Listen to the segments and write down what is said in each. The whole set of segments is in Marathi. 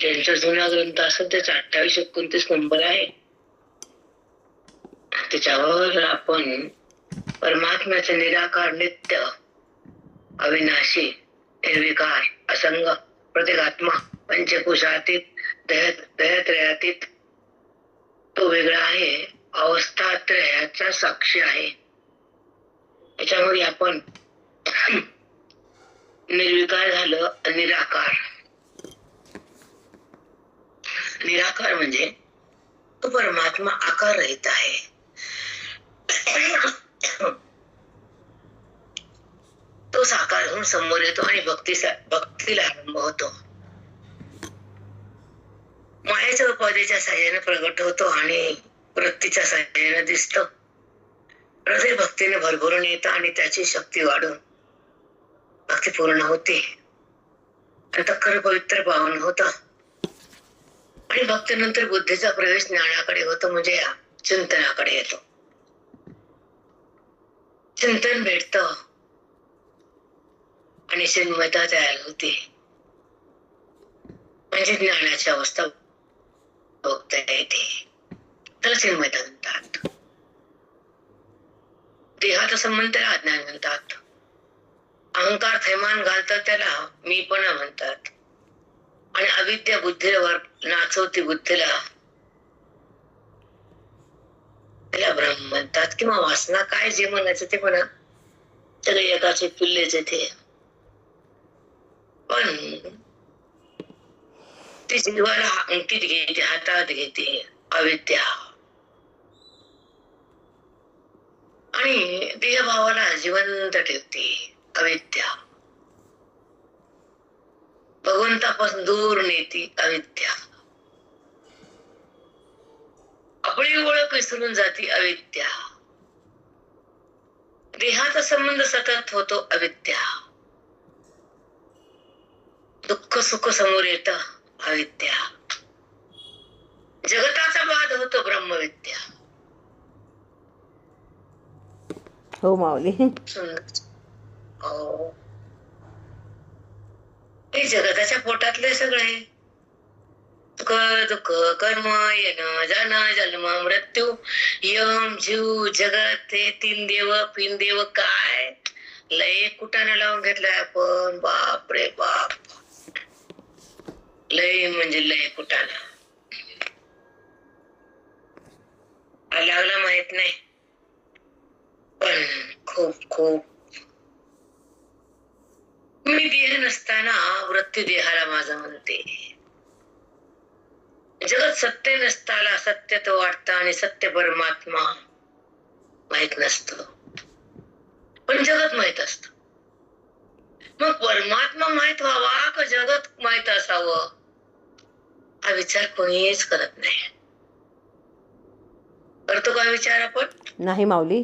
त्यांचा जुना ग्रंथ असेल त्याचा 28-29 नंबर आहे. त्याच्यावर आपण परमात्म्याचे निराकार, नित्य, अविनाशी, निर्विकार, असंग, प्रत्येगात्मा, पंचकोशातीत, दयात्रयातीत, तो वेगळा आहे, अवस्थात्रयाचा साक्षी आहे. त्याच्यामध्ये आपण निर्विकार झालं, निराकार. निराकार म्हणजे तो परमात्मा आकार रहित आहे. तो साकार होऊन समोर येतो आणि भक्तीला आरंभ होतो. मायेच्या उपाधीच्या साह्याने प्रगट होतो आणि वृत्तीच्या साह्याने दिसतो. हृदय भक्तीने भरभरून येतं आणि त्याची शक्ती वाढून भक्ती पूर्ण होते. अंतःकरण पवित्र पावन होतं आणि भक्तीनंतर बुद्धीचा प्रवेश ज्ञानाकडे होतो, म्हणजे चिंतनाकडे येतो. चिंतन भेटतं आणि चिन्मयता तयार होते, म्हणजे ज्ञानाची अवस्था भोगता येते. त्याला चिन्मयता म्हणतात. देहाचा संबंध त्याला अज्ञान म्हणतात. अहंकार थैमान घालतात त्याला मीपणा म्हणतात. आणि अविद्या बुद्धीवर नाचवती बुद्धीला त्याला भ्रम म्हणतात, किंवा वासना. काय जे म्हणायचं ते म्हणा, सगळे एकाचे पिल्लेच येते. पण ती जीवाला अंकित घेते, हातात घेते अविद्या, आणि देहभावाला जिवंत ठेवते अविद्या. भगवंतापासून दूर नेती अविद्या. आपली ओळख विसरून जाती अविद्या. देहाचा संबंध सतत होतो अविद्या. दुःख सुख समोर येतं अविद्या. जगताचा बाध होतो ब्रह्मविद्या. हो माऊली. हो, हे जगताच्या पोटातले सगळे सुख दुःख, कर्म, येणं जाणं, जन्म मृत्यू, यम जीव जगत, हे तीन देव पिन देव, काय लय कुटाने लावून घेतलाय आपण. बाप रे बाप, लय म्हणजे लय कुटाणा लागला माहित नाही, पण खूप खूप. मी देह नसताना वृत्ती देहाला माझं म्हणते. जगत सत्य नसताना सत्य तो वाटतं आणि सत्य परमात्मा माहित नसत, पण जगत माहित असत. मग परमात्मा माहित व्हावा का जगत माहित असावं, हा विचार कोणीच करत नाही. करतो का विचार आपण? नाही माऊली.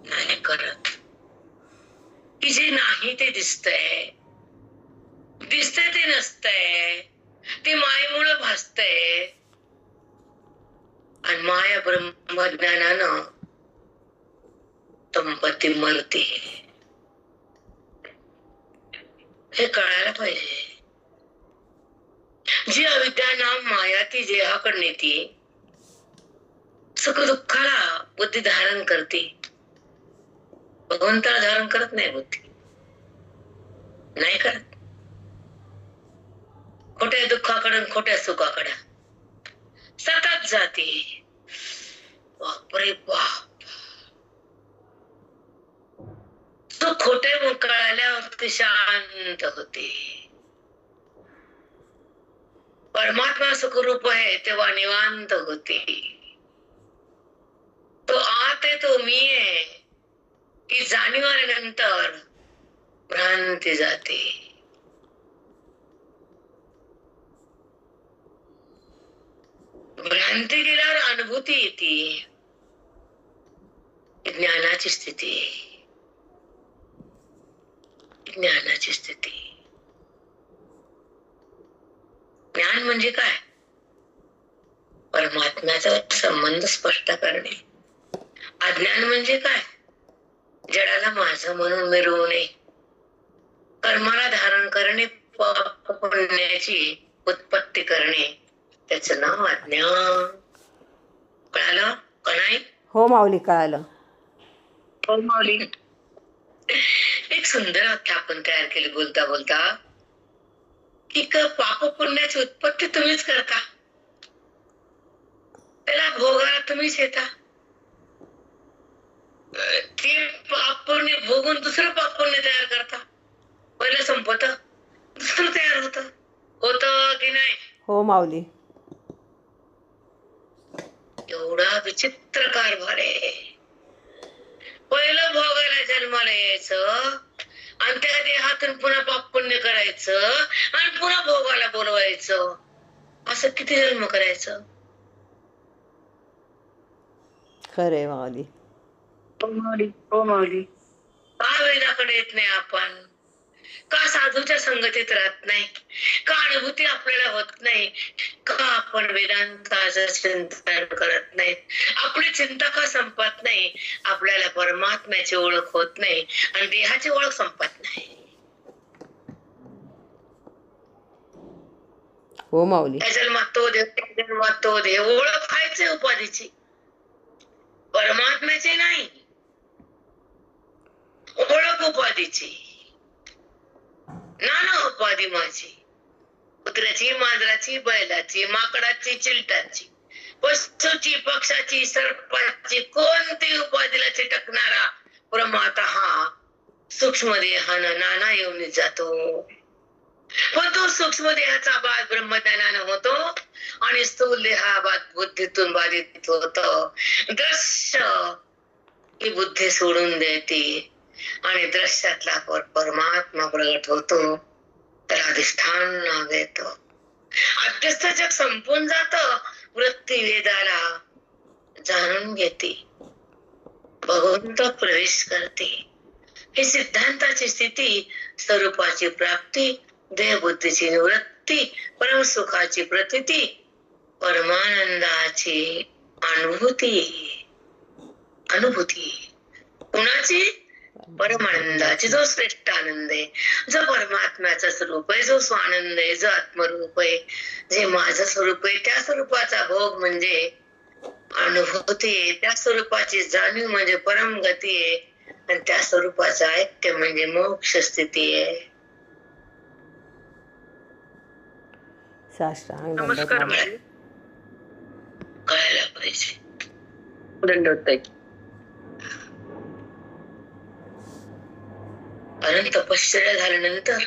नाही करत. की जे नाही ते दिसतंय, दिसतंय ते नसतंय, ते मायेमुळे भासतंय. आणि माया ब्रह्मज्ञानानं संपत्ती मरते, हे कळायला पाहिजे. जी अविद्या नाम माया ती जेहाकडे नेती, सुख दुःखाला बुद्धी धारण करते, भगवंताला धारण करत नाही बुद्धी, नाही करत. खोट्या दुःखाकडे खोट्या सुखाकडे सतत जाते. बापरे बाप, तो खोटे मग कळाल्यावर शांत होते. परमात्मा सुखरूप आहे तेव्हा निवांत होते. तो आत आहे, तो मी आहे, की जाणीव आल्यानंतर भ्रांती जाते. भ्रांती गेल्यावर अनुभूती येते, ज्ञानाची स्थिती. ज्ञानाची स्थिती. ज्ञान म्हणजे काय? परमात्म्याचा संबंध स्पष्ट करणे. अज्ञान म्हणजे काय? जडाला माझं म्हणून मिरवणे, कर्माला धारण करणे, पाप पुण्याची उत्पत्ती करणे त्याचं नाव अज्ञान. कळालं का नाही? हो माऊली, कळालं. हो माऊली. एक सुंदर वाक्य आपण तयार केले बोलता बोलता की पाप पुण्याची उत्पत्ती तुम्हीच करता, त्याला भोगायला तुम्हीच येता. ते पाप पुण्य भोगून दुसरं पाप पुण्य तयार करता. पहिलं संपत दुसरं तयार होत की नाही? हो माऊली. एवढा विचित्र कारभार आहे. पहिलं भोगायला जन्माला यायचं आणि त्या देहातून पुन्हा पाप पुण्य करायचं आणि पुन्हा भोगायला बोलवायचं. असं किती जन्म करायचं? खरे माऊली. हो माऊली. का वेदाकडे येत नाही आपण? का साधूच्या संगतीत राहत नाही? का अनुभूती आपल्याला होत नाही? का आपण वेदांताचं चिंतन करत नाही? आपली चिंता का संपत नाही? आपल्याला परमात्म्याची ओळख होत नाही आणि देहाची ओळख संपत नाही. हो माऊली. त्या जन्मात तो देव, त्या जन्मात तो देव. ओळख खायचे उपाधीची, परमात्म्याची नाही. ओळख उपाधीची. नाना उपाधी माझी, कुत्र्याची, मांजराची, बैलाची, माकडाची, चिलटाची, पशुची, पक्षाची, सर्पाची, कोणती उपाधीला चिटकणारा परमात्मा हा सूक्ष्म देहानं नाना येऊन जातो. पण तो सूक्ष्म देहाचा बाध ब्रह्मज्ञानानं होतो आणि स्थूल देहाबाद बुद्धीतून बाधित होत. दृश्य ही बुद्धी सोडून देते आणि दृश्यातला परमात्मा प्रगट होतो. त्याला अधिष्ठान नाव येतं. अध्यस्थ जग संपून जात. वृत्ती वेदाला जाणून घेते, भगवंत प्रवेश करते. ही सिद्धांताची स्थिती, स्वरूपाची प्राप्ती, देहबुद्धीची निवृत्ती, परमसुखाची प्रतीती, परमानंदाची अनुभूती. कुणाची? परमानंदाची. जो श्रेष्ठ आनंद आहे, जो परमात्म्याचा स्वरूप आहे, जो स्वानंद आहे, जो आत्मरूप आहे, जे माझं स्वरूप आहे, त्या स्वरूपाचा भोग म्हणजे अनुभूती आहे. त्या स्वरूपाची जाणीव म्हणजे परमगती आहे आणि त्या स्वरूपाचं ऐक्य म्हणजे मोक्ष स्थिती आहे. साष्टांग नमस्कार. कळायला पाहिजे. दंडवत आहे. कारण तपश्चर्या झाल्यानंतर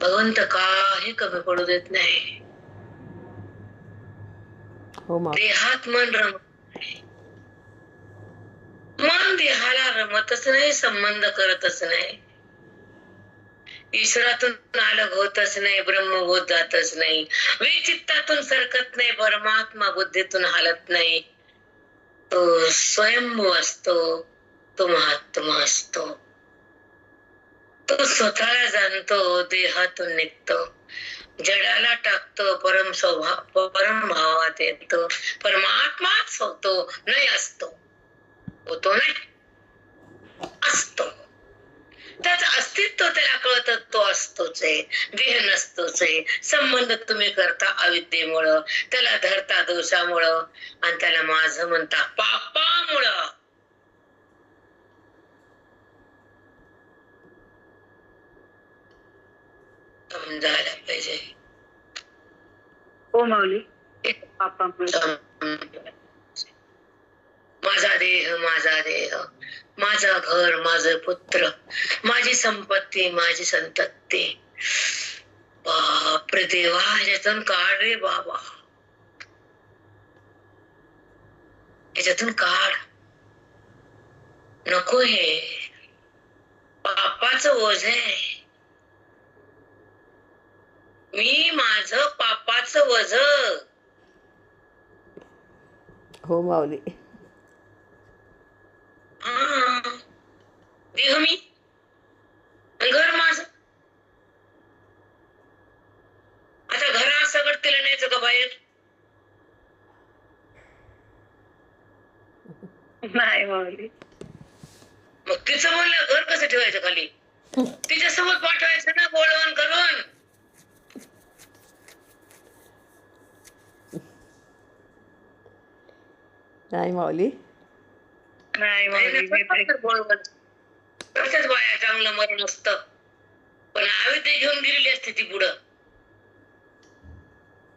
भगवंत काही कमी पडू देत नाही. हो माऊली. देहात मन रमत नाही. मन देहाला रमतच नाही, संबंध करतच नाही. ईश्वरातून अलग होतच नाही, ब्रह्मभूत जातच नाही, विचित्तातून सरकत नाही, परमात्मा बुद्धीतून हालत नाही. तो स्वयंभू असतो, तो महात्मा असतो. तो स्वतःला जाणतो, देहातून निघतो, जडाला टाकतो, परम भावात येतो, परमात्माच होतो, नाही असतो. होतो नाही, असतो. त्याचं अस्तित्व त्याला कळत, तो असतोच आहे, देह नसतोच आहे. संबंध तुम्ही करता अविद्येमुळं, त्याला धरता दोषामुळं आणि त्याला माझं म्हणता पापामुळं. समजायला पाहिजे. हो माऊली. माझा देह, माझा देह, माझा घर, माझं पुत्र, माझी संपत्ती, माझी संतती. बापरे देवा, ह्याच्यातून काढ रे बाबा, ह्याच्यातून काढ. नको, हे पापाचं ओझ आहे. मी माझं पापाचं वझ. हो माऊली. देह मी, घर माझं. आता घरा सगळं तिला न्यायचं का बाहेर? नाही माऊली. मग तिचं म्हणलं घर कसं ठेवायचं खाली? तिच्यासोबत पाठवायचं ना बोलवण करून. नाही माऊली. नाही माऊली मी तरी तसंच बाया चांगलं मरण असतं, पण हवी ते घेऊन गेलेली असते ती पुढं.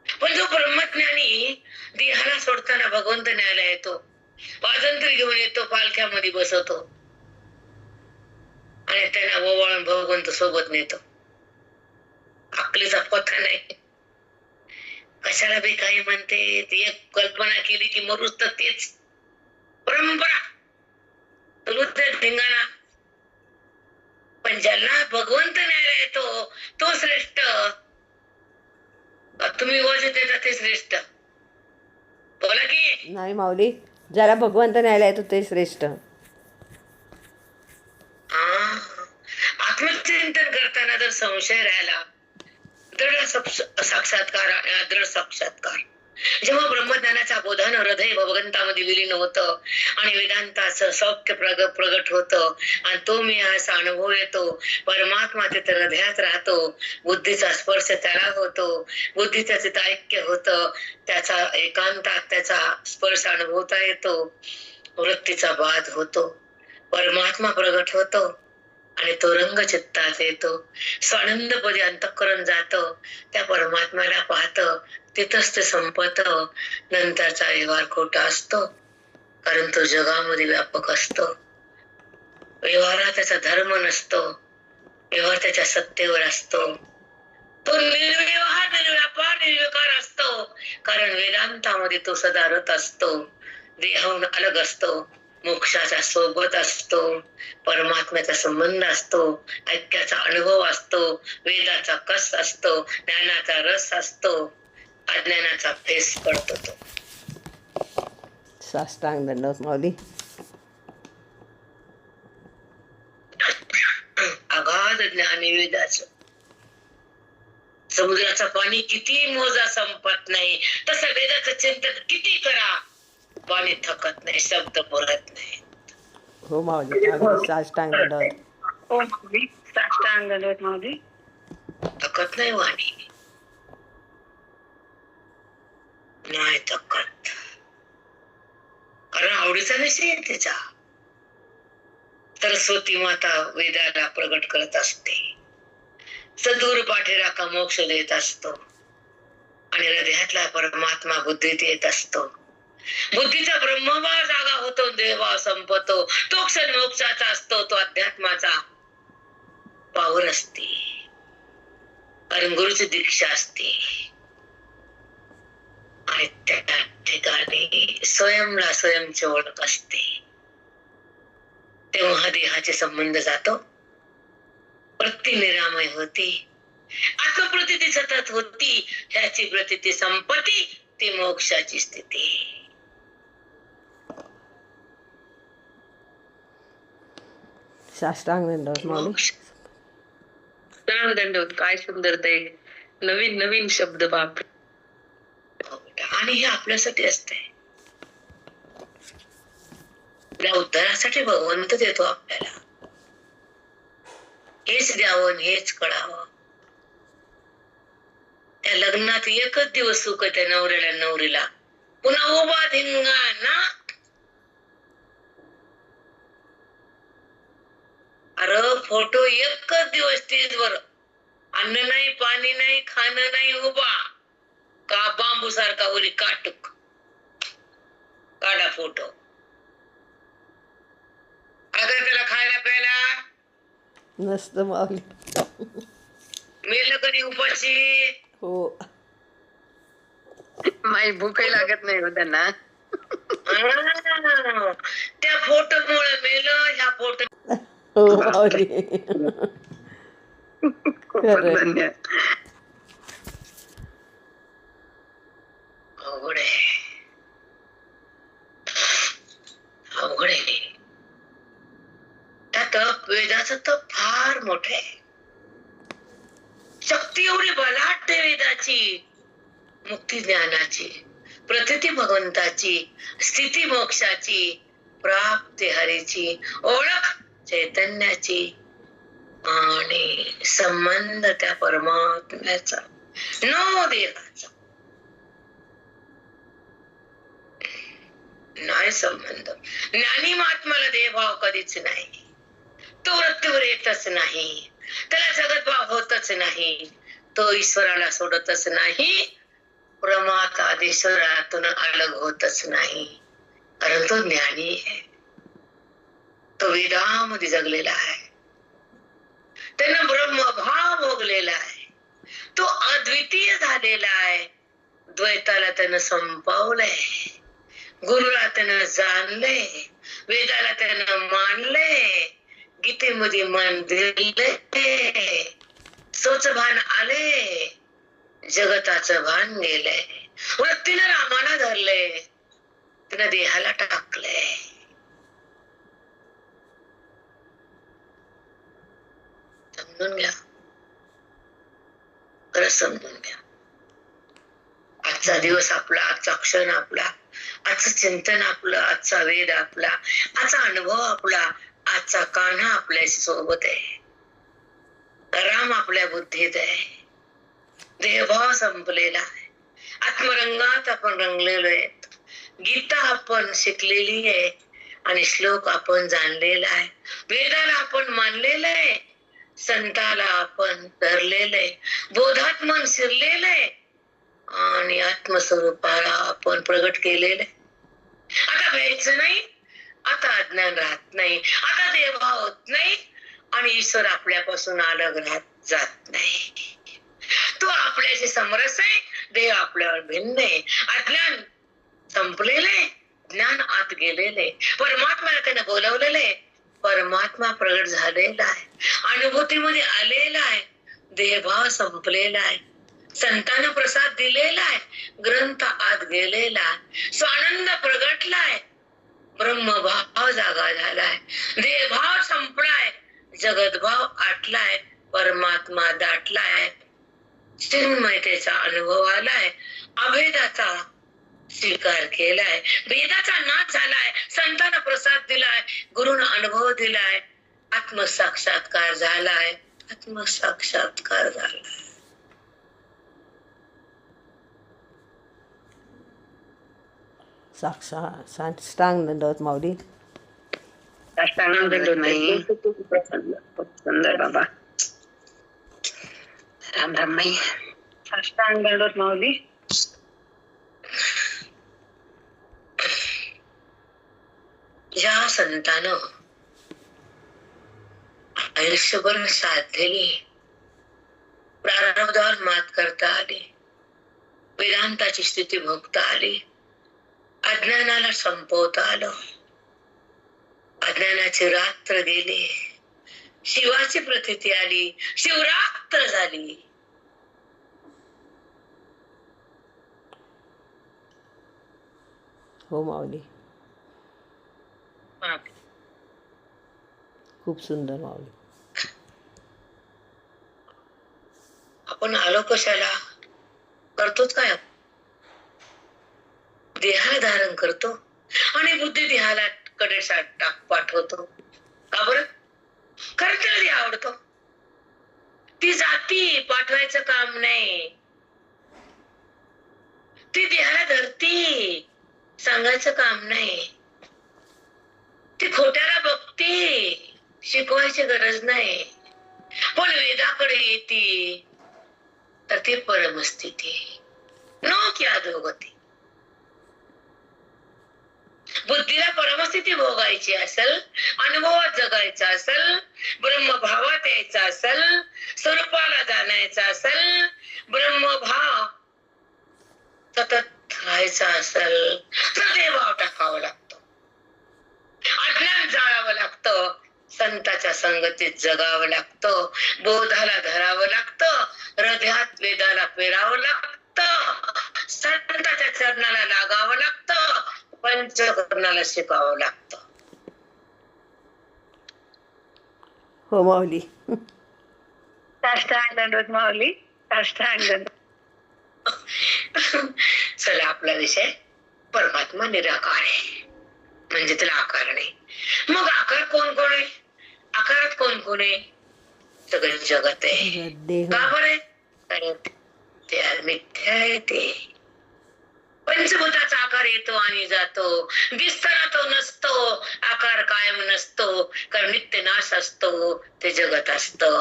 पण जो ब्रह्मज्ञानी देहाला सोडताना भगवंत न्यायला येतो, स्वातंत्र्य घेऊन येतो, पालख्यामध्ये बसवतो आणि त्यांना ओवाळून भगवंत सोबत नेतो. अकलीचा पत्ता नाही. कशाला बी काही म्हणते, ती एक कल्पना केली की मरूच तर तेच परंपरा धिंगाणा. पण ज्यांना भगवंत न्यायला येतो तो श्रेष्ठ. तुम्ही वज देता ते श्रेष्ठ. बोला की नाही माऊली, ज्याला भगवंत न्यायला येतो ते श्रेष्ठ. आत्मचिंतन करताना जर संशय राहिला, दृढ साक्षात्कार आणि अदृढ साक्षात्कार. जेव्हा ब्रह्मज्ञानाचा बोधन हृदय भगवंतामध्ये विलीन होतं आणि वेदांताचं सौख्य प्रगट होतं आणि तो मी असा अनुभव येतो, परमात्मा तिथे हृदयात राहतो, बुद्धीचा स्पर्श त्याला होतो, बुद्धीचं तिथं ऐक्य होतं, त्याचा एकांतात त्याचा स्पर्श अनुभवता येतो, वृत्तीचा बाध होतो, परमात्मा प्रगट होतो आणि तो रंग चित्तात येतो, स्वानंदपदी अंतःकरण जातं, त्या परमात्म्याला पाहतं, तिथंच ते संपत. नंतरचा व्यवहार खोटा असतो, कारण तो जगामध्ये व्यापक असतो. व्यवहारात त्याचा धर्म नसतो, व्यवहार त्याच्या सत्तेवर असतो. तो निर्व्यवहार, निर्व्यापार, निर्विकार असतो, कारण वेदांतामध्ये तो सदा रत असतो, देहाहून अलग असतो, मोक्षाच्या सोबत असतो, परमात्म्याचा संबंध असतो, ऐक्याचा अनुभव असतो, वेदाचा कस असतो, ज्ञानाचा रस असतो, अज्ञानाचा फेस पडतो. तो साष्टांग दंडवत माऊली. अगाध ज्ञानी वेदाचं. समुद्राचं पाणी किती मोजा संपत नाही, तसं वेदाचं चिंतन किती करा पाणी थकत नाही, शब्द पुरत नाही. हो माऊली, अगदी साष्टांग दंडवत. हो माऊली, साष्टांग दंडवत माऊली. थकत नाही वाणी, नाही थकत, कारण आवडीचा विषय आहे तिचा. सरस्वती माता वेदाला प्रगट करत असते, सदूर पाठीराखा मोक्ष देत असतो आणि हृदयातला परमात्मा बुद्धीत येत असतो. बुद्धीचा ब्रह्मभाव जागा होतो, देहभाव संपतो, तो क्षण मोक्षाचा असतो, तो अध्यात्माचा पावर असते, कारण गुरुची दीक्षा असते आणि त्या ठिकाणी स्वयंला स्वयंची ओळख असते. तेव्हा देहाचे संबंध जातो, वृत्ती निरामय होती, आत्मप्रतीती सतत होती, ह्याची प्रतीती संपत्ती, ती मोक्षाची स्थिती. साष्टांग दंडवत माऊली. साष्टांग दंडवत. काय सुंदर ते नवीन नवीन शब्द बाप. आणि हे आपल्यासाठी असते, आपल्या उद्धारासाठी भगवंत देतो आपल्याला. हेच द्यावं, हेच कळावं. त्या लग्नात एकच दिवस सुख त्या नवऱ्याला नवरीला, पुन्हा उभा धिंगाणा. अरे फोटो एकच दिवस स्टेजवर, अन्न नाही, पाणी नाही, खाणं नाही, उभा का बांबू सारखा वरी काटूक. काढा फोटो. अगं त्याला खायला प्यायला नसतं माऊली. मेलं कधी उपाशी. हो, माझी भूकही लागत नाही हो त्यांना. त्या फोटो मुळे मेलं, ह्या फोटो. हो माऊली. खूपच धन्य. अवघड आहे, अवघड आहे. त्या तप, वेदाचं तप फार मोठे, शक्ती एवढी बलाढ्य वेदाची, मुक्ती ज्ञानाची, प्रतीती भगवंताची, स्थिती मोक्षाची, प्राप्ती हरीची, ओळख चैतन्याची आणि संबंध त्या परमात्म्याचा, नो देहाचा. नाही संबंध. ज्ञानी महात्माला देहभाव कधीच नाही. तो मृत्यूवर येतच नाही. त्याला जगतभाव होतच नाही. तो ईश्वराला सोडतच नाही. प्रमात आदेश्वरातून अलग होतच नाही. कारण तो ज्ञानी आहे. तो वेदामध्ये जगलेला आहे. त्यानं ब्रह्मभाव भोगलेला आहे. तो अद्वितीय झालेला आहे. द्वैताला त्यानं संपवलंय. गुरुला त्यानं जाणलंय. वेदाला त्यानं मानलंय. गीतेमध्ये मन दिलंय. सोच भान आले. जगताचं भान गेलंय. वृत्तीनं रामाला धरलंय. तिनं देहाला टाकलंय. समजून घ्या. खरं समजून घ्या. आजचा दिवस आपला, आजचा क्षण आपला, आजचं चिंतन आपलं, आजचा वेद आपला, आजचा अनुभव आपला, आजचा कान्हा आपल्याशी सोबत आहे. राम आपल्या बुद्धीत आहे. देहभाव संपलेला आहे. आत्मरंगात आपण रंगलेलो आहे. गीता आपण शिकलेली आहे आणि श्लोक आपण जाणलेला आहे. वेदाला आपण मानलेलं आहे. संताला आपण धरलेलं आहे. बोधात मन शिरलेलं आहे आणि आत्मस्वरूपाला आपण प्रगट केलेलं आहे. आता भ्यायचं नाही. आता अज्ञान राहत नाही. आता देहभाव होत नाही आणि ईश्वर आपल्यापासून अलग राहत जात नाही. तो आपल्याशी समरस आहे. देह आपल्यावर भिन्न आहे. अज्ञान संपलेलं आहे. ज्ञान आत गेलेलं आहे. परमात्म्याला त्याने बोलवलेलं आहे. परमात्मा प्रगट झालेला आहे. अनुभूतीमध्ये आलेला आहे. देहभाव संपलेला आहे. संतांना प्रसाद दिलेला आहे. ग्रंथ आत गेलेला आहे. स्वानंद प्रगटलाय. ब्रह्मभाव जागा झालाय. देहभाव संपलाय. जगतभाव आटलाय. परमात्मा दाटलाय. चिन्मयतेचा अनुभव आलाय. अभेदाचा स्वीकार केलाय. वेदाचा नाश झालाय. संतांना प्रसाद दिलाय. गुरुनं अनुभव दिलाय. आत्मसाक्षात्कार झालाय. आत्मसाक्षात्कार झालाय. साष्टांग दंडवत माऊली. सुंदर बाबा. राम राम माई. साष्टांग दंडवत माऊली. या संतानं आयुष्यभर साधलेली प्रारब्धावर मात करता आली. वेदांताची स्थिती भोगता आली. अज्ञानाला संपवता आलं. अज्ञानाची रात्र गेली. शिवाची प्रतीती आली. शिवरात्र झाली. हो माऊली. खूप सुंदर माऊली. आपण आलो कशाला? करतोच काय? देहाला धारण करतो आणि बुद्धी देहाला कडे पाठवतो. का बरं? कारण त्याला देह आवडतो. ती जाती पाठवायचं काम नाही. ती देहाला धरती सांगायचं काम नाही. ती खोट्याला बघती शिकवायची गरज नाही. पण वेदाकडे येते तर ती परमस्थिती नो की अधोगती. बुद्धीला परमस्थिती भोगायची असेल, अनुभवात जगायचं असेल, ब्रह्मभावात यायचं असेल, स्वरूपाला जाणायचं असेल, ब्रह्मभाव सतत राहायचा असेल तर देहभाव टाकावा लागतो. अज्ञान जाळावं लागतं. संताच्या संगतीत जगावं लागतं. बोधाला धरावं लागतं. हृदयात वेदाला पेरावं लागतं. संताच्या चरणाला लागावं लागतं. पंचकर्णाला शिकावं लागतं. हो माऊली. साष्टांग दंडवत माऊली. साष्टांग दंडवत. चला, आपला विषय परमात्मा निराकार आहे. म्हणजे त्याला आकार नाही. मग आकार कोण कोण आहे? आकारात कोण कोण आहे? सगळं जगत आहे. देह. का बरं? कारण ते मिथ्या आहे. ते पंचभूताचा आकार येतो आणि जातो, दिसताना तो नसतो, आकार कायम नसतो, कारण नित्य नाश असतो, ते जगत असतं.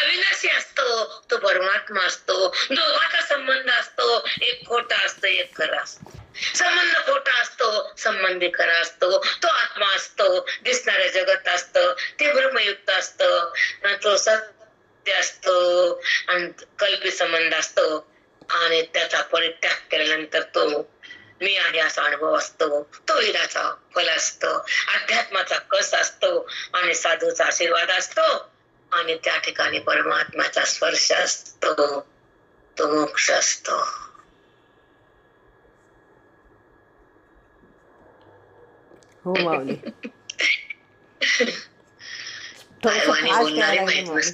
अविनाशी असतो, तो परमात्मा असतो. दोघांचा संबंध असतो, एक खोटा असतो, एक खरा असतो. संबंध खोटा असतो, संबंधी खरा असतो. तो आत्मा असतो, दिसणारे जगत असतं, ते ब्रह्मयुक्त असतं. तो सत्य असतो आणि कल्पित संबंध असतो, आणि त्याचा परित्याग केल्यानंतर तो मी आहे असा अनुभव असतो. तो वीराचा फल असतो, अध्यात्माचा कस असतो आणि साधूचा आशीर्वाद असतो, आणि त्या ठिकाणी परमात्म्याचा स्पर्श असतो, तो मोक्ष असतो. हो माऊली. काय थोडंसं वाणी फास्ट बोलणारे यायला लागले माहित माऊली. नसत.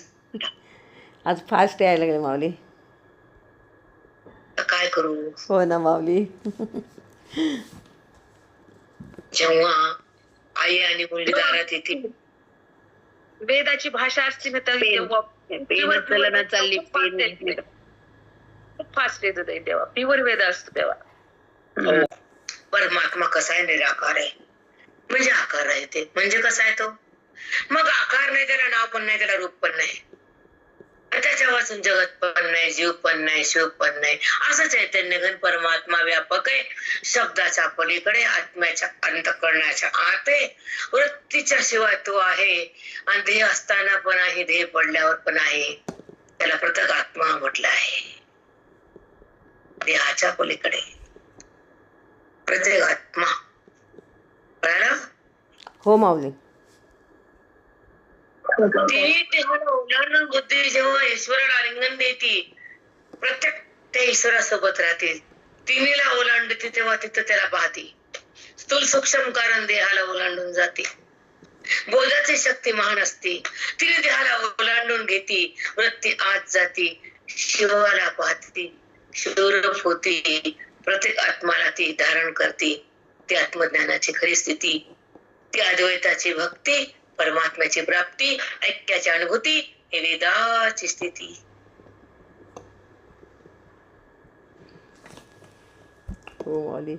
आज फास्ट यायला लागले माऊली. काय करू? हो ना माऊली. जेव्हा आई आणि मुलगी दारात येते, वेदाची भाषा असते ना तर तेव्हा चलना चालली, खूप फास्ट येत होते तेव्हा, प्युअर वेद असतो तेव्हा. परमात्मा कसा आहे? निराकार आहे. म्हणजे आकार आहे ते. म्हणजे कसा आहे तो? मग आकार नाही, त्याला नाव पण नाही, त्याला रूप पण नाही, त्याच्या वाचून जगत पण नाही, जीव पण नाही, शिव पण नाही. असं चैतन्य घन परमात्मा व्यापक आहे. शब्दाच्या पलीकडे, आत्म्याच्या अंतःकरणाच्या आत आहे. वृत्तीच्या शिवाय तो आहे, आणि ध्येय असताना पण आहे, ध्येय पडल्यावर पण आहे. त्याला प्रत्येक आत्मा म्हटलं आहे. देहाच्या पलीकडे प्रत्येक आत्मा. कळलं? हो माऊली. तिने देहाला ओलांडून बुद्धी जेव्हा ईश्वराला आलिंगन देती, प्रत्येक त्या ईश्वरासोबत राहते. तिनेला ओलांडते तेव्हा तिथं त्याला पाहते. स्थूल सूक्ष्म कारण देहाला ओलांडून जाते. बोधाची शक्ती महान असते, तिने देहाला ओलांडून घेते, वृत्ती आत जाते, शिवाला पाहते, शिवरूप होती. प्रत्येक आत्माला ती धारण करते. ती आत्मज्ञानाची खरी स्थिती, ती अद्वैताची भक्ती, परमात्म्याची प्राप्ती, ऐक्याची अनुभूती, ही वेदाची स्थिती. हो माऊली.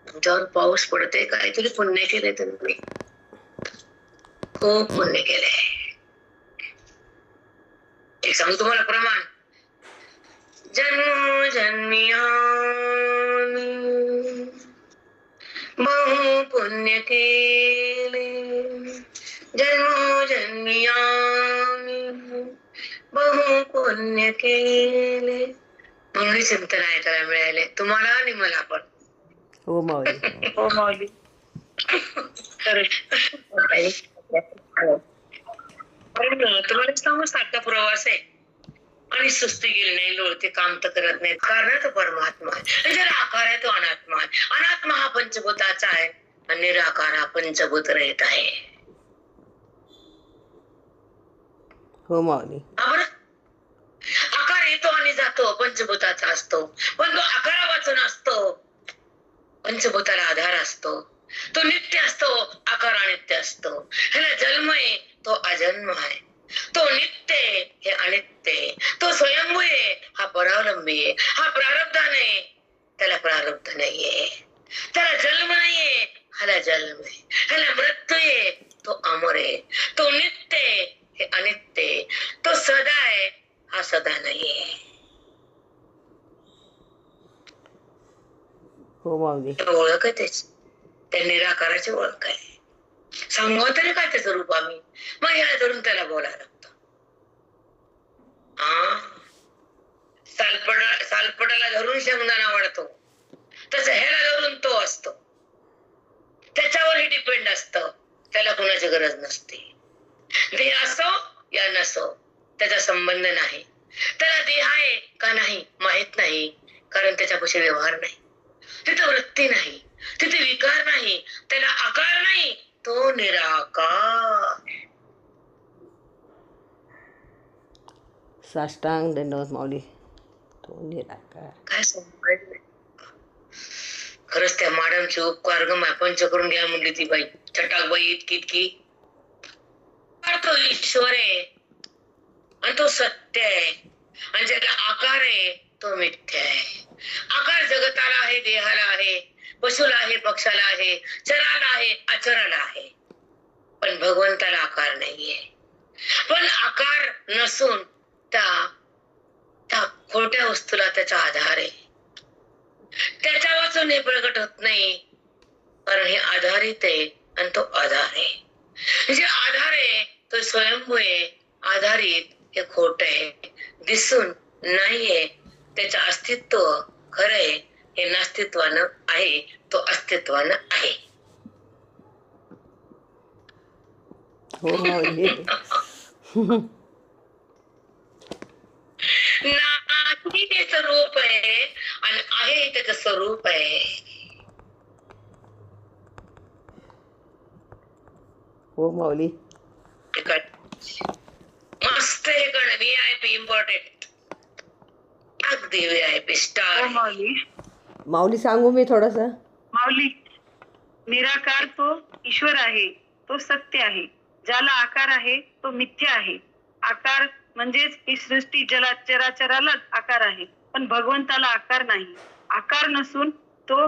तुमच्यावर पाऊस पडते, काहीतरी पुण्य केले तुम्ही, खूप पुण्य केले. एक सांगू तुम्हाला प्रमाण. जन्म जन्मियामी बहु पुण्य केले, जन्म जन्मियामी बहु पुण्य केले, म्हणून चिंतन ऐकायला मिळाले तुम्हाला आणि मला पण. हो माऊली. हो माऊली. तुम्हाला सांगू, साधा प्रवास आहे आणि सुस्ती गेली नाही, लोळते काम तर करत नाही, कारण तो परमात्मा आहे. ज्याला आकार आहे तो अनात्मा आहे. अनात्मा हा पंचभूताचा आहे आणि निराकार हा पंचभूत रहित आहे. हो माऊली. आकार येतो आणि जातो, पंचभूताचा असतो, पण तो आकारा वाचून असतो, पंचभूताला आधार असतो. तो नित्य असतो, आकार अनित्य असतो. ह्याला जन्म आहे, तो अजन्म आहे. तो नित्य आहे, हे अनित्य आहे. तो स्वयंभू आहे, हा परावलंबी आहे. हा प्रारब्ध नाही, त्याला प्रारब्ध नाहीये. त्याला जन्म नाहीये, ह्याला जन्म आहे. ह्याला मृत्यू आहे, तो अमर आहे. तो नित्य आहे, हे अनित्य आहे. तो सदा आहे, हा सदा नाहीये. हो माऊली. ओळख आहे त्याची, त्या निराकाराची ओळख आहे. सांगू तरी काय त्याचं रूप आम्ही, मग याला धरून त्याला बोलायला लागतं. सालपटाला धरून शेंगदाणा वाढतो, तसं ह्याला धरून तो असतो. त्याच्यावरही डिपेंड असतं, त्याला कोणाची गरज नसते. देह असो या नसो, त्याचा संबंध नाही. त्याला देह आहे का नाही माहित नाही, कारण त्याच्यापाशी व्यवहार नाही. तिथे वृत्ती नाही, तिथे विकार नाही, त्याला आकार नाही, तो निराकार. साष्टांग दंडवत माऊली. तो निराकार. काय सांगायचं. खरंच त्या मॅडमचे उपकार ग, पंच करून घ्या म्हणली ती बाई, चटाक बाई इतकी इतकी. तो ईश्वर आहे आणि तो सत्य आहे, आणि ज्याला आकार आहे तो मिथ्या आहे. आकार जगताला आहे, देहाला आहे, पशुला आहे, पक्षाला आहे, चराला आहे, अचराला आहे. पण भगवंताला आकार नाहीये. पण आकार नसून त्या त्या खोट्या वस्तूला त्याचा आधार आहे. त्याच्या वाचून हे प्रगट होत नाही, कारण हे आधारित आहे आणि तो आधार आहे. जे आधार आहे तो स्वयंभू आहे, आधारित हे खोट आहे, दिसून नाहीये. त्याचं अस्तित्व खरं आहे, हे नास्तित्वानं आहे, तो अस्तित्वानं आहे. हो माऊली. नाही त्याचं रूप आहे आणि आहे त्याचं स्वरूप आहे. हो माऊली. मस्त हे कण VIP इम्पॉर्टंट, अगदी VIP स्टार. माऊली माऊली सांगू मी थोडंसं. माऊली निराकार तो ईश्वर आहे, तो सत्य आहे. ज्याला आकार आहे तो मिथ्या आहे. आकार म्हणजेच ही सृष्टी जला चराचरालाच आकार आहे, पण भगवंताला आकार नाही. आकार नसून तो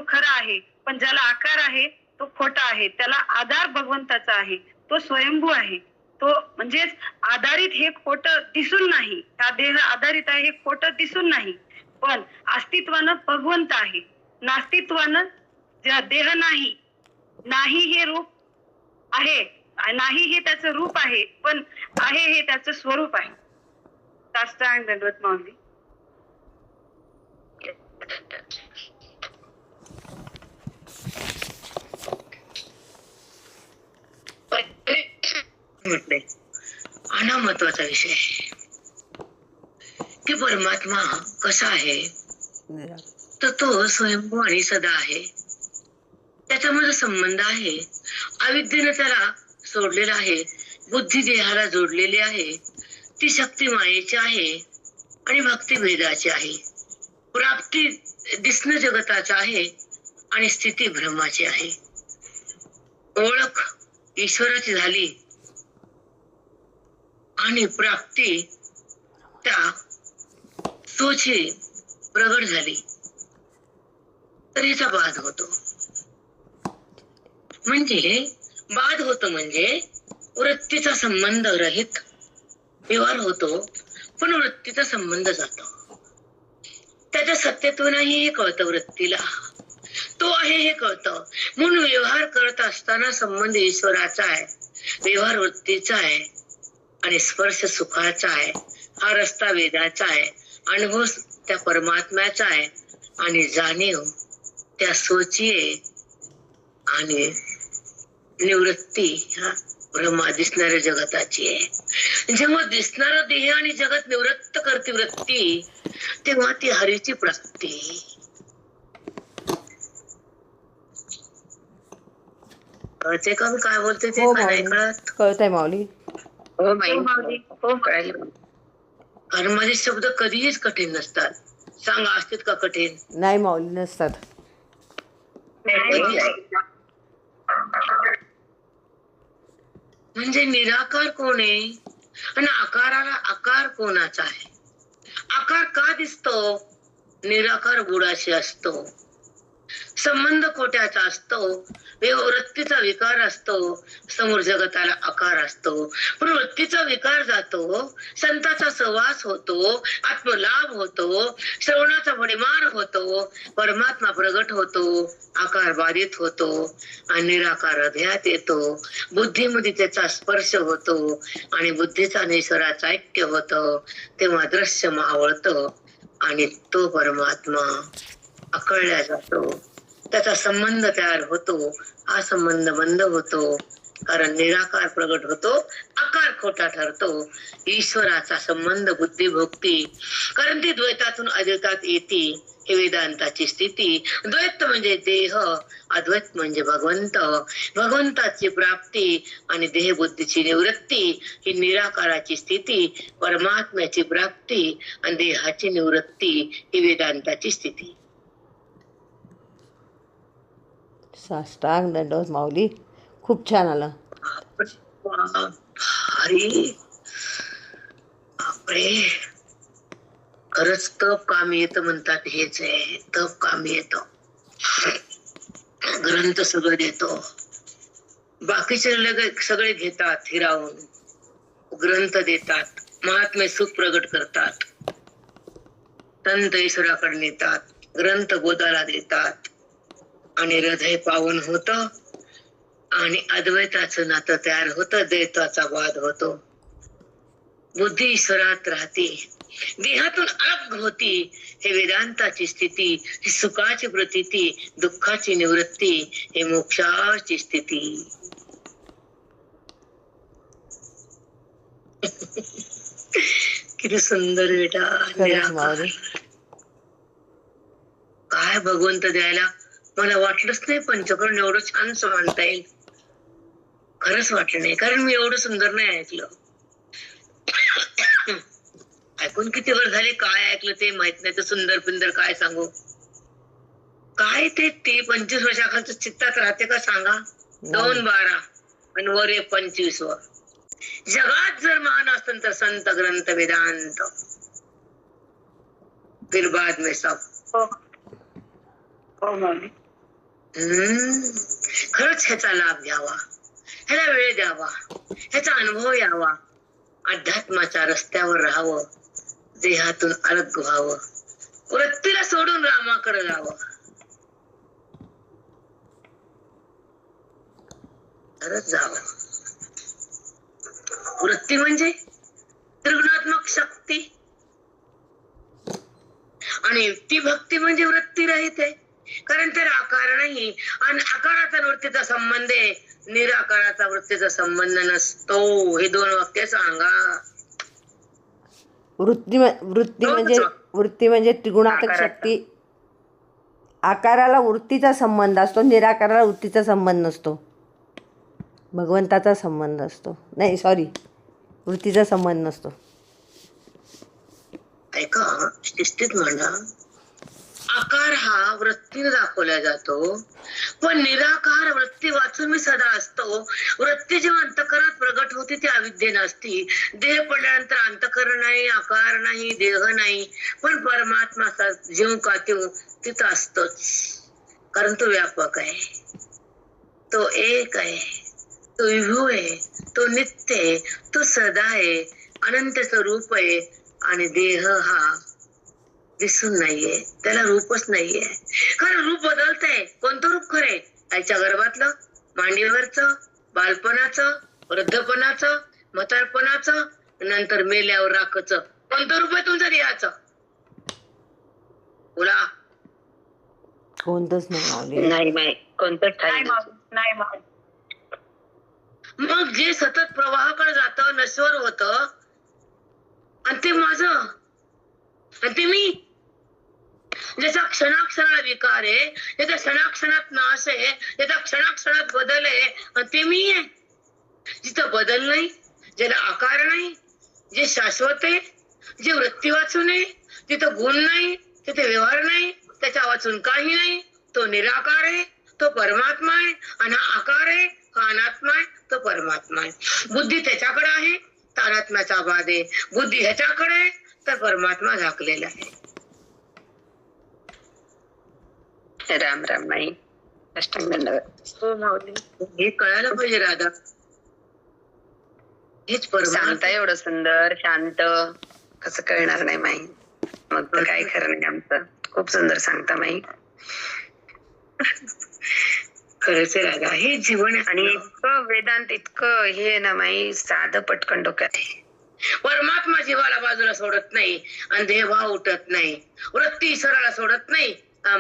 खरा आहे, पण ज्याला आकार आहे तो खोटा आहे. त्याला आधार भगवंताचा आहे, तो स्वयंभू आहे. तो म्हणजेच आधारित हे खोट दिसून नाही. हा देह आधारित आहे हे खोट दिसून नाही, पण अस्तित्वानं भगवंत आहे. नास्तित्वानं देह नाही. नाही हे रूप आहे, नाही हे त्याचं रूप आहे, पण आहे हे त्याचं स्वरूप आहे. साष्टांग दंडवत माऊली. म्हटलंय हा ना महत्वाचा विषय आहे की परमात्मा कसा आहे, तर तो स्वयंभू आणि सदा आहे. त्याच्यामध्ये संबंध आहे. अविद्येने त्याला सोडलेला आहे, बुद्धी देहाला जोडलेली आहे. ती शक्ती मायेची आहे आणि भक्ती भेदाची आहे. प्राप्ती दिसणं जगताचं आहे आणि स्थिती भ्रमाची आहे. ओळख ईश्वराची झाली आणि प्राप्ती त्या सोची प्रगट झाली तर याचा बाध होतो. म्हणजे वृत्तीचा संबंध रहित व्यवहार होतो, पण वृत्तीचा संबंध जातो. त्याच्या सत्यत्व नाही हे कळतं वृत्तीला, तो आहे हे कळतं. म्हणून व्यवहार करत असताना संबंध ईश्वराचा आहे, व्यवहार वृत्तीचा आहे आणि स्पर्श सुखाचा आहे. हा रस्ता वेदाचा आहे, अनुभव त्या परमात्म्याचा आहे आणि जाणीव त्या सोची आहे आणि निवृत्ती ह्या ब्रह्मा दिसणाऱ्या जगताची आहे. जेव्हा दिसणारा देह आणि जगत निवृत्त करते वृत्ती, तेव्हा ती हरीची प्राप्ती. कळते का मी काय बोलते ते? हो का नाही माऊली. कळत? कळतंय माऊली. हो माऊली. हो कळालं. कारण माझे शब्द कधीच कठीण नसतात. सांगा असतात का कठीण? नाही माऊली, नसतात. म्हणजे निराकार कोण आहे आणि आकाराला आकार कोणाचा आहे? आकार का दिसतो? निराकार गुणाशी असतो, संबंध खोट्याचा असतो, वृत्तीचा विकार असतो, समोर जगताला आकार असतो. पण वृत्तीचा विकार जातो, संतांचा सहवास होतो, आत्मलाभ होतो, श्रवणाचा भडीमार होतो, परमात्मा प्रगट होतो, आकार बाधित होतो आणि निराकार हृदयात येतो. बुद्धीमध्ये त्याचा स्पर्श होतो आणि बुद्धीचा आणि ईश्वराचं ऐक्य होतं. तेव्हा दृश्य मावळतं आणि तो परमात्मा आकळला जातो. त्याचा संबंध तयार होतो. हा संबंध बंद होतो, कारण निराकार प्रगट होतो, आकार खोटा ठरतो. ईश्वराचा संबंध बुद्धी भोगती, कारण ती द्वैतातून अद्वैतात येते. हे वेदांताची स्थिती. द्वैत म्हणजे देह, अद्वैत म्हणजे भगवंत. भगवंताची प्राप्ती आणि देह बुद्धीची निवृत्ती ही निराकाराची स्थिती. परमात्म्याची प्राप्ती आणि देहाची निवृत्ती ही वेदांताची स्थिती. साष्टांग दंडवत माऊली. खूप छान आला. भारी. बापरे, खरंच तप कामी येतं म्हणतात, हेच आहे तप कामी येतं. ग्रंथ सगळं देतो, बाकीचे सगळे घेतात हिरावून, ग्रंथ देतात, महात्मे सुख प्रगट करतात, संत ईश्वराकडे नेतात, ग्रंथ गोदाला देतात आणि हृदय पावन होत आणि अद्वैताचं नातं तयार होतं, द्वैताचा वाद होतो, बुद्धी ईश्वरात राहते, देहातून अलग होती. हे वेदांताची स्थिती, ही सुखाची प्रतीती, दुःखाची निवृत्ती, हे मोक्षाची स्थिती. किती सुंदर बेटा. खरंच माऊली. काय भगवंत द्यायला, मला वाटलंच नाही पंचकर्ण एवढं छान म्हणता येईल. खरंच वाटलं नाही, कारण मी एवढं सुंदर नाही ऐकलं. ऐकून किती वर्ष झाले, काय ऐकलं ते माहित नाही, तर सुंदर पिंदर काय सांगू. काय ते 25 वर्षाखालचं चित्तात राहते का सांगा. 2:12 आणि वर 25 वर. जगात जर महान असतं तर संत ग्रंथ वेदांत, फिर बाद में सब. खरंच ह्याचा लाभ घ्यावा, ह्याला वेळ द्यावा, ह्याचा अनुभव यावा, अध्यात्माच्या रस्त्यावर राहावं, देहातून अलग व्हावं, वृत्तीला सोडून रामाकडे जावं. खरंच जावं. वृत्ती म्हणजे त्रिगुणात्मक शक्ती आणि युक्ती भक्ती म्हणजे वृत्ती रहित आहे, कारण त्याला आकार नाही आणि आकाराचा वृत्तीचा संबंध आहे, निराकाराचा वृत्तीचा संबंध नसतो. हे 2 वाक्य सांगा. वृत्ती म्हणजे त्रिगुणात्मक शक्ती. आकाराला वृत्तीचा संबंध असतो, निराकाराला वृत्तीचा संबंध नसतो, भगवंताचा संबंध असतो. नाही सॉरी, वृत्तीचा संबंध नसतो. ऐका, शिस्तीत म्हणा. आकार हा वृत्तीने दाखवला जातो, पण निराकार वृत्ती वाचून मी सदा असतो. वृत्ती जेव्हा अंतःकरणात प्रगट होती ती अविद्येने असती. देह पडल्यानंतर अंतःकरण नाही, आकार नाही, देह नाही, पण परमात्मा जीव का तिथं असतोच, कारण तो व्यापक आहे, तो एक आहे, तो विभू आहे, तो नित्य आहे, तो सदा आहे, अनंत स्वरूप आहे. आणि देह हा दिसून नाहीये, त्याला रूपच नाहीये, कारण रूप बदलतंय. कोणतं रूप खरे? आईच्या गर्भातलं, मांडीवरचं, बालपणाचं, वृद्धपणाचं, म्हातारपणाचं, नंतर मेल्यावर राखचं. कोणतं रूप आहे तुमचं देहाचं? बोला. कोणतंच नाही. नाही कोणतंच नाही. मग जे सतत प्रवाहाकडे जातं, नश्वर होतं, आणि ते माझं, आणि ते मी. ज्याचा क्षणाक्षणाला विकार आहे, ज्याचा क्षणाक्षणात नाश आहे, ज्याचा क्षणाक्षणात बदल आहे, आणि ते मी आहे. जिथं बदल नाही, ज्याला आकार नाही, जे शाश्वत आहे, जे वृत्ती वाचून आहे, तिथं गुण नाही, तिथे व्यवहार नाही, त्याच्या वाचून काही नाही, तो निराकार आहे, तो परमात्मा आहे. आणि हा आकार आहे, हा अनात्मा आहे, तो परमात्मा आहे. बुद्धी त्याच्याकडे आहे, तर अनात्म्याचा बाध आहे. बुद्धी ह्याच्याकडे आहे, तर परमात्मा झाकलेला आहे. राम राम माई. हो माऊली. हे कळायला पाहिजे राधा. हेच परमात्मा. सांगता एवढं सुंदर शांत, कसं कळणार नाही माई? मग तर काय खरं नाही आमचं. खूप सुंदर सांगता माई. खरंच आहे राधा, हे जीवन आहे. आणि इतकं वेदांत इतकं हे आहे ना माई, साधं पटकन डोक्यात आहे. परमात्मा जीवाला बाजूला सोडत नाही आणि देहभाव उठत नाही, वृत्ती ईश्वराला सोडत नाही,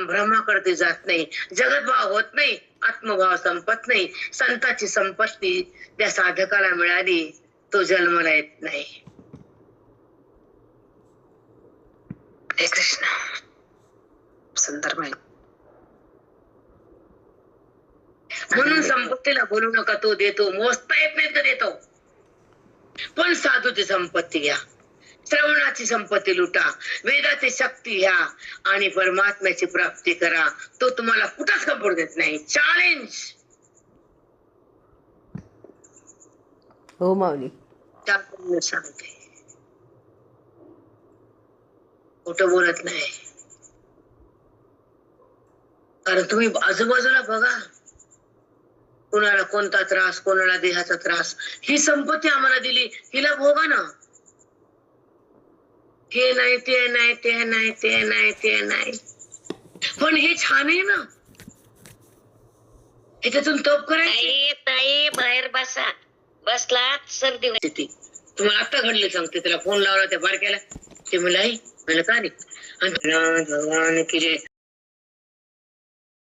ब्रह्माकडे जात नाही, जगतभाव होत नाही, आत्मभाव संपत नाही. संताची संपत्ती त्या साधकाला मिळाली, तो जन्माला येत नाही. हे कृष्ण सुंदर माई. म्हणून संपत्तीला बोलू नका, तो देतो. मोजता येत नाही तर देतो. पण साधूची संपत्ती घ्या, श्रवणाची संपत्ती लुटा, वेदाची शक्ती घ्या आणि परमात्म्याची प्राप्ती करा. तो तुम्हाला कुठंच कपड देत नाही. चॅलेंज. हो माऊली. त्यामुळे सांगते, खोटं बोलत नाही. कारण तुम्ही आजूबाजूला बघा, कोणाला कोणता त्रास, कोणाला देहाचा त्रास. ही संपत्ती आम्हाला दिली, हिला भोगा ना. हे नाही, ते नाही, ते नाही, ते नाही, ते नाही, पण हे छान आहे ना. ह्याच्यातून तप करायची. ताई बाहेर बसा. बसलात सर्दी ती तुम्हाला आता घडले सांगते. त्याला फोन लावला त्या बारक्याला, ते मला आई म्हणलं का नाही, आणि भगवान की जय.